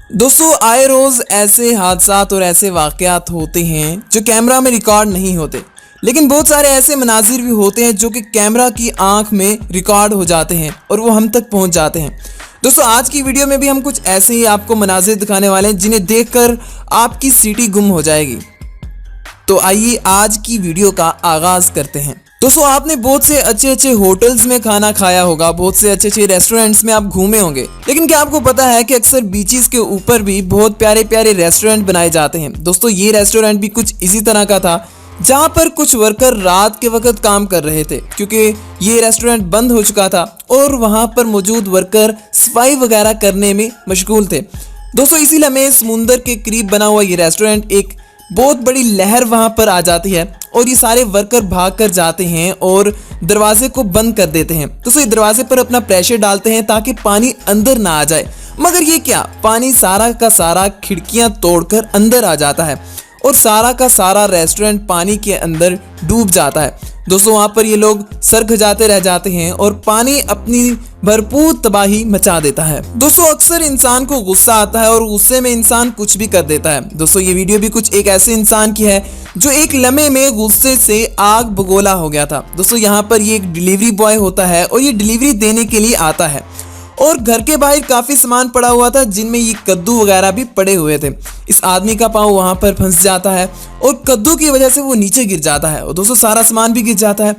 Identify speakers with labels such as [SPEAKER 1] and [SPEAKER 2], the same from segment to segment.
[SPEAKER 1] दोस्तों आए रोज ऐसे हादसात और ऐसे वाकयात होते हैं जो कैमरा में रिकॉर्ड नहीं होते, लेकिन बहुत सारे ऐसे मनाजिर भी होते हैं जो कि कैमरा की आंख में रिकॉर्ड हो जाते हैं और वो हम तक पहुंच जाते हैं। दोस्तों आज की वीडियो में भी हम कुछ ऐसे ही आपको मनाजिर दिखाने वाले हैं जिन्हें देखकर आपकी सीटी गुम हो जाएगी। तो आइए आज की वीडियो का आगाज करते हैं। दोस्तों आपने बहुत से अच्छे अच्छे होटल्स में खाना खाया होगा, बहुत से अच्छे अच्छे रेस्टोरेंट्स में आप घूमे होंगे, लेकिन क्या आपको पता है कि अक्सर बीचेस के ऊपर भी बहुत प्यारे प्यारे रेस्टोरेंट बनाए जाते हैं। दोस्तों ये रेस्टोरेंट भी कुछ इसी तरह का था जहां पर कुछ वर्कर रात के वक्त काम कर रहे थे क्योंकि ये रेस्टोरेंट बंद हो चुका था और वहां पर मौजूद वर्कर सफाई वगैरह करने में मशगूल थे। दोस्तों इसी लम्हे समुंदर के करीब बना हुआ ये रेस्टोरेंट एक बहुत बड़ी लहर वहां पर आ जाती है और ये सारे वर्कर भाग कर जाते हैं और दरवाजे को बंद कर देते हैं। तो ये दरवाजे पर अपना प्रेशर डालते हैं ताकि पानी अंदर ना आ जाए, मगर ये क्या, पानी सारा का सारा खिड़कियां तोड़कर अंदर आ जाता है और सारा का सारा रेस्टोरेंट पानी के अंदर डूब जाता है। दोस्तों वहां पर ये लोग सर खजाते रह जाते हैं और पानी अपनी भरपूर तबाही मचा देता है। दोस्तों अक्सर इंसान को गुस्सा आता है और गुस्से में इंसान कुछ भी कर देता है। दोस्तों ये वीडियो भी कुछ एक ऐसे इंसान की है जो एक लम्हे में गुस्से से आग बगोला हो गया था। दोस्तों यहाँ पर ये एक डिलीवरी बॉय होता है और ये डिलीवरी देने के लिए आता है और घर के बाहर काफी सामान पड़ा हुआ था जिनमें ये कद्दू वगैरह भी पड़े हुए थे। इस आदमी का पाँव वहां पर फंस जाता है और कद्दू की वजह से वो नीचे गिर जाता है और दोस्तों सारा सामान भी गिर जाता है।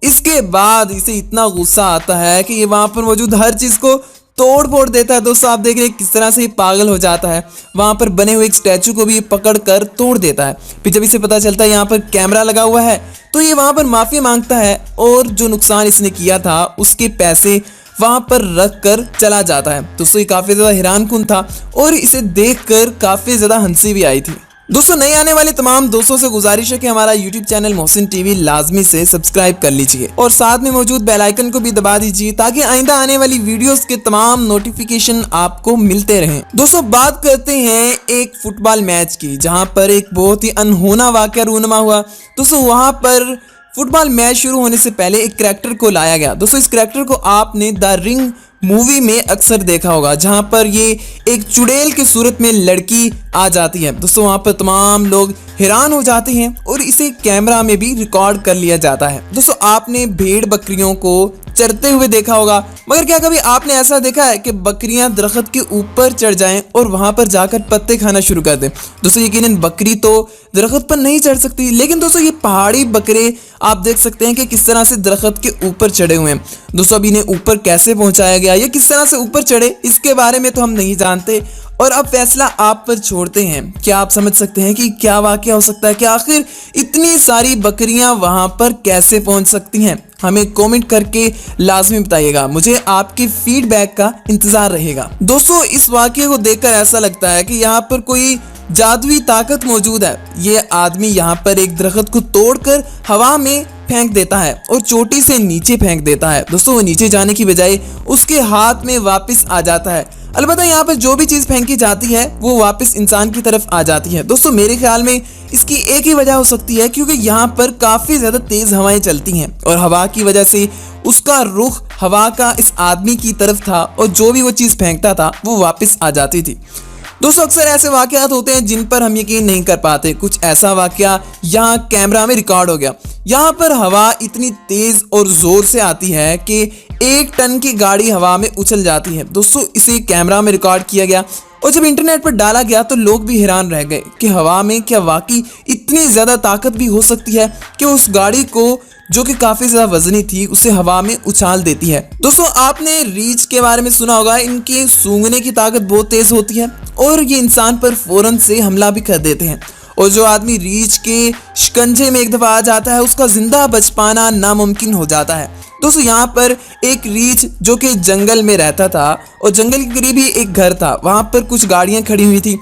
[SPEAKER 1] इसके बाद इसे इतना गुस्सा आता है कि ये वहां पर मौजूद हर चीज को तोड़ फोड़ देता है। दोस्तों आप देख रहे हैं किस तरह से ये पागल हो जाता है, वहां पर बने हुए एक स्टैचू को भी पकड़ कर तोड़ देता है। फिर जब इसे पता चलता है यहाँ पर कैमरा लगा हुआ है तो ये वहां पर माफी मांगता है और जो नुकसान इसने किया था उसके पैसे वहां पर रख कर चला जाता है। दोस्तों ये काफी ज्यादा हैरानकुन था और इसे देखकर काफी ज्यादा हंसी भी आई थी। दोस्तों नए आने वाले तमाम दोस्तों से गुजारिश है कि हमारा YouTube चैनल मोहसिन टीवी लाजमी से सब्सक्राइब कर लीजिए और साथ में मौजूद बेल आइकन को भी दबा दीजिए ताकि आइंदा आने वाली वीडियोस के तमाम नोटिफिकेशन आपको मिलते रहें। दोस्तों बात करते हैं एक फुटबॉल मैच की जहां पर एक बहुत ही अनहोना वाकया रूनुमा हुआ। दोस्तों वहां पर फुटबॉल मैच शुरू होने से पहले एक करैक्टर को लाया गया। दोस्तों इस करैक्टर को आपने द रिंग मूवी में अक्सर देखा होगा जहां पर ये एक चुड़ैल की सूरत में लड़की आ जाती है। दोस्तों वहां पर तमाम लोग हैरान हो जाते हैं और इसे कैमरा में भी रिकॉर्ड कर लिया जाता है। दोस्तों आपने भेड़ बकरियों को चरते हुए देखा होगा, मगर क्या कभी आपने ऐसा देखा है कि बकरियां दरख्त के ऊपर चढ़ जाएं और वहां पर जाकर पत्ते खाना शुरू कर दें? दोस्तों यकीनन बकरी तो दरख्त पर नहीं चढ़ सकती, लेकिन दोस्तों ये पहाड़ी बकरे आप देख सकते हैं कि किस तरह से दरख्त के ऊपर चढ़े हुए हैं। दोस्तों अब इन्हें ऊपर कैसे पहुंचाया गया या किस तरह से ऊपर चढ़े इसके बारे में तो हम नहीं जानते और अब फैसला आप पर छोड़ते हैं। क्या आप समझ सकते हैं कि क्या वाकया हो सकता है कि आखिर इतनी सारी बकरियां वहां पर कैसे पहुंच सकती हैं? हमें कमेंट करके लाजमी बताइएगा, मुझे आपके फीडबैक का इंतजार रहेगा। दोस्तों इस वाकये को देखकर ऐसा लगता है कि यहाँ पर कोई जादुई ताकत मौजूद है। ये आदमी यहाँ पर एक दरख्त को तोड़कर हवा में फेंक देता है और चोटी से नीचे फेंक देता है। दोस्तों वो नीचे जाने की बजाय उसके हाथ में वापस आ जाता है। अलबत्ता यहाँ पर जो भी चीज फेंकी जाती है वो वापस इंसान की तरफ आ जाती है। दोस्तों मेरे ख्याल में इसकी एक ही वजह हो सकती है क्योंकि यहाँ पर काफी ज्यादा तेज हवाएं चलती हैं और हवा की वजह से उसका रुख हवा का इस आदमी की तरफ था और जो भी वो चीज फेंकता था वो वापस आ जाती थी। दोस्तों अक्सर ऐसे वाकयात होते हैं जिन पर हम यकीन नहीं कर पाते। कुछ ऐसा वाकया यहाँ कैमरा में रिकॉर्ड हो गया। यहाँ पर हवा इतनी तेज और जोर से आती है कि 1 टन की गाड़ी हवा में उछल जाती है। दोस्तों इसे कैमरा में रिकॉर्ड किया गया और जब इंटरनेट पर डाला गया तो लोग भी हैरान रह गए कि हवा में क्या वाकई इतनी ज्यादा ताकत भी हो सकती है कि उस गाड़ी को जो कि काफी ज्यादा वजनी थी उसे हवा में उछाल देती है। दोस्तों आपने रीछ के बारे में सुना होगा, इनके सूंघने की ताकत बहुत तेज होती है और ये इंसान पर फौरन से हमला भी कर देते हैं और जो आदमी रीछ के शिकंजे में एक दफा आ जाता है उसका जिंदा बच पाना नामुमकिन हो जाता है। दोस्तों यहाँ पर एक रीछ जो कि जंगल में रहता था और जंगल के करीब ही एक घर था, वहां पर कुछ गाड़ियां खड़ी हुई थी।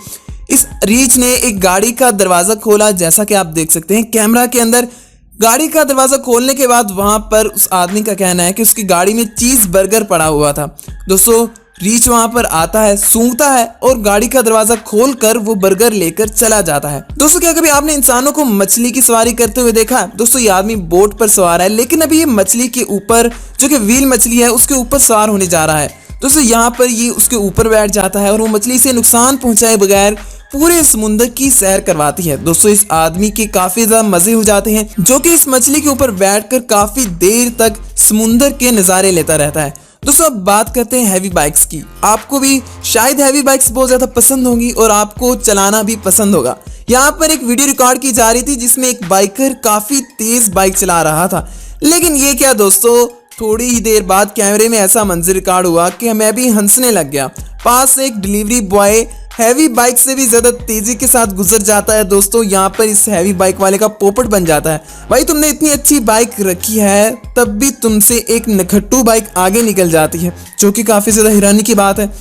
[SPEAKER 1] इस रीछ ने एक गाड़ी का दरवाजा खोला, जैसा कि आप देख सकते हैं कैमरा के अंदर। गाड़ी का दरवाजा खोलने के बाद वहां पर उस आदमी का कहना है कि उसकी गाड़ी में चीज बर्गर पड़ा हुआ था। दोस्तों रीछ वहां पर आता है, सूंघता है और गाड़ी का दरवाजा खोलकर वो बर्गर लेकर चला जाता है। दोस्तों क्या कभी आपने इंसानों को मछली की सवारी करते हुए देखा? दोस्तों ये आदमी बोट पर सवार है, लेकिन अभी ये मछली के ऊपर जो कि व्हील मछली है उसके ऊपर सवार होने जा रहा है। दोस्तों यहाँ पर ये उसके ऊपर बैठ जाता है और वो मछली से नुकसान पहुंचाए बगैर पूरे समुंदर की सैर करवाती है। दोस्तों इस आदमी के काफी ज्यादा मजे हो जाते हैं, जो कि इस मछली के ऊपर बैठकर काफी देर तक समुंदर के नज़ारे लेता रहता है। दोस्तों अब बात करते हैं हैवी बाइक्स की। आपको भी शायद हैवी बाइक्स बहुत ज़्यादा पसंद होंगी और आपको चलाना भी पसंद होगा। यहाँ पर एक वीडियो रिकॉर्ड की जा रही थी जिसमें एक बाइकर काफ़ी तेज़ बाइक चला रहा था, लेकिन ये क्या दोस्तों, थोड़ी ही देर बाद कैमरे में ऐसा मंजर रिकॉर्ड हुआ कि मैं भी हंसने लग गया। पास से एक डिलीवरी बॉय हैवी बाइक से भी ज़्यादा तेज़ी के साथ गुजर जाता है। दोस्तों यहाँ पर इस हैवी बाइक वाले का पोपट बन जाता है। भाई तुमने इतनी अच्छी बाइक रखी है, तब भी तुमसे एक नखट्टू बाइक आगे निकल जाती है, जो कि काफ़ी ज़्यादा हैरानी की बात है।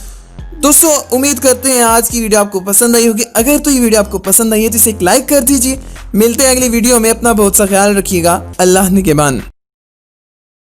[SPEAKER 1] दोस्तों उम्मीद करते हैं आज की वीडियो आपको पसंद आई होगी। अगर तो ये वीडियो आपको पसंद आई है तो इसे एक लाइक कर दीजिए। मिलते हैं अगली वीडियो में। अपना बहुत सा ख्याल रखिएगा। अल्लाह निगहबान।